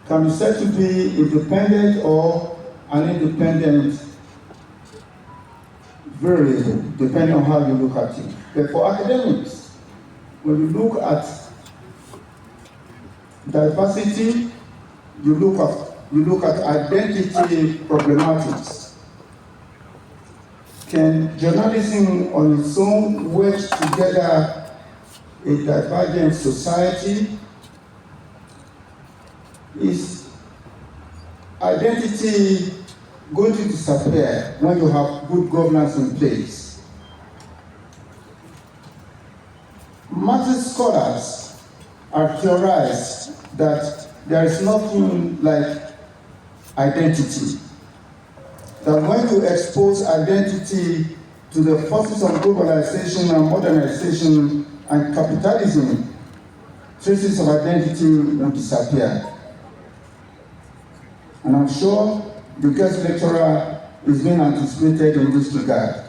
can be said to be independent or an independent variable, depending on how you look at it. But for academics, when you look at diversity, you look at identity problematics. Can journalism on its own wedge together a divergent society? Is identity going to disappear when you have good governance in place? Marxist scholars have theorized that there is nothing like identity. That when you expose identity to the forces of globalization and modernization and capitalism, traces of identity will disappear. And I'm sure the guest lecturer is being anticipated in this regard.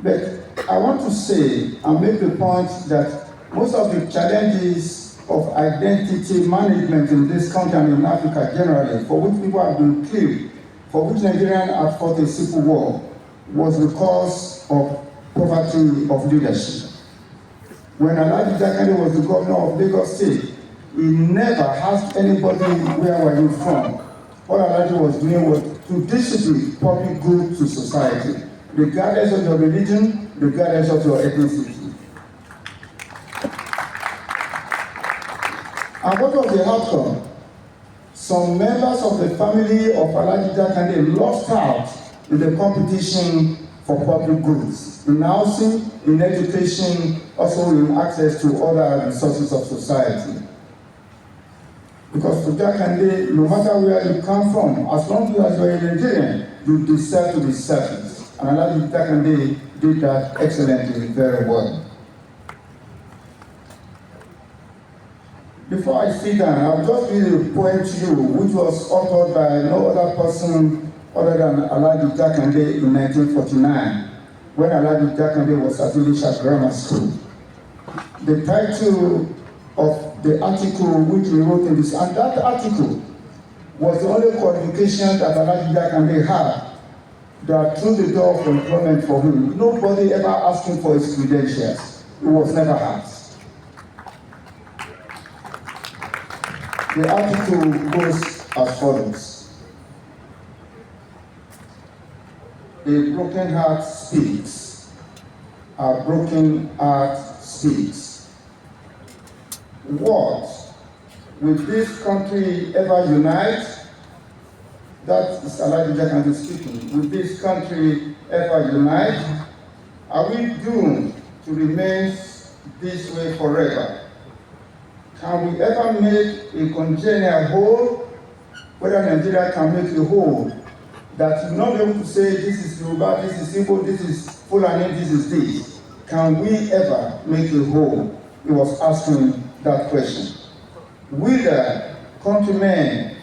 But I want to say and make the point that most of the challenges of identity management in this country and in Africa generally, for which people have been killed, for which Nigerians have fought a civil war, was because of poverty of leadership. When Jakande was the governor of Lagos State, he never asked anybody where were you from. All Alhaji was doing was to distribute public good to society, regardless of your religion, regardless of your ethnicity. And what was the outcome? Some members of the family of Alhaji Jakande lost out in the competition for public goods, in housing, in education, also in access to other resources of society. Because to Jakande, no matter where you come from, as long as you are a Nigerian, you deserve to be serviced. And Alhaji Jakande did that excellently, very well. Before I sit down, I'll just read a poem to you, which was authored by no other person other than Alhaji Jakande in 1949, when Alhaji Jakande was at Ilisha Grammar School. The title of the article which he wrote in this, and that article was the only qualification that Alhaji Jakande had that threw the door of employment for him. Nobody ever asked him for his credentials. It was never asked. The article goes as follows. A broken heart speaks. A broken heart speaks. What? Will this country ever unite? That is Alhaji Jakande speaking. Will this country ever unite? Are we doomed to remain this way forever? Can we ever make a congenial whole? Whether Nigeria can make a whole that you not be able to say this is Yoruba, this is Igbo, this is Fulani, this is this. Can we ever make a whole? He was asking that question. Whither countrymen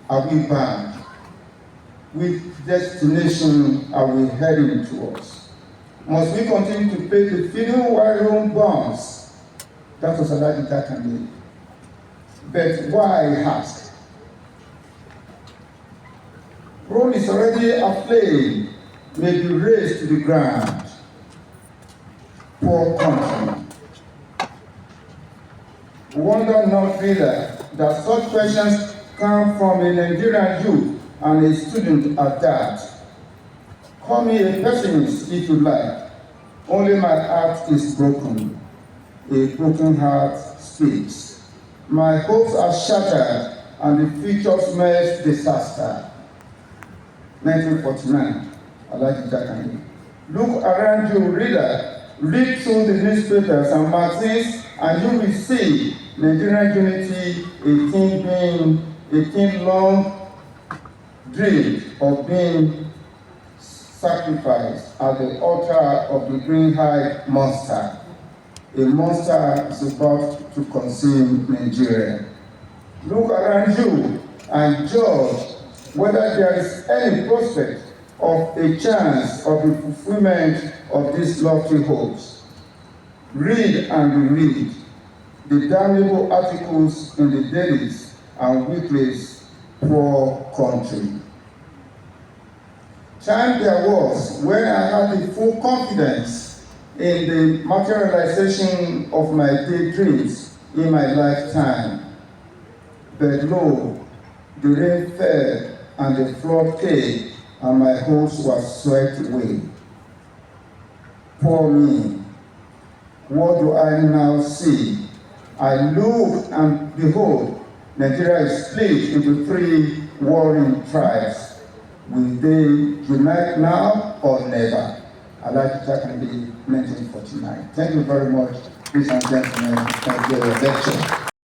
are we bound? Which destination are we heading towards? Must we continue to pay the feudal while Rome bonds? That was Alhaji Jakande. But why, I ask? Rome is already aflame, may be razed to the ground. Poor country. Wonder not reader that such questions come from a Nigerian youth and a student at that. Call me a pessimist if you like. Only my heart is broken. A broken heart speaks. My hopes are shattered and the future smells disaster. 1949, Alhaji Jakande. Look around you, reader. Read through the newspapers and magazines, and you will see Nigerian unity, a thing long dreamed of being sacrificed at the altar of the green-eyed monster. A monster is about to consume Nigeria. Look around you and judge whether there is any prospect of a chance of the fulfillment of these lofty hopes. Read and reread. the damnable articles in the dailies and weeklies for country. Time there was when I had the full confidence in the materialization of my daydreams in my lifetime. But lo, the rain fell and the flood came and my hopes were swept away. Poor me, what do I now see? I look and behold, Nigeria is split into 3 warring tribes. Will they unite now or never? I like Jakande 1949. Thank you very much, ladies and gentlemen. Thank you for your lecture.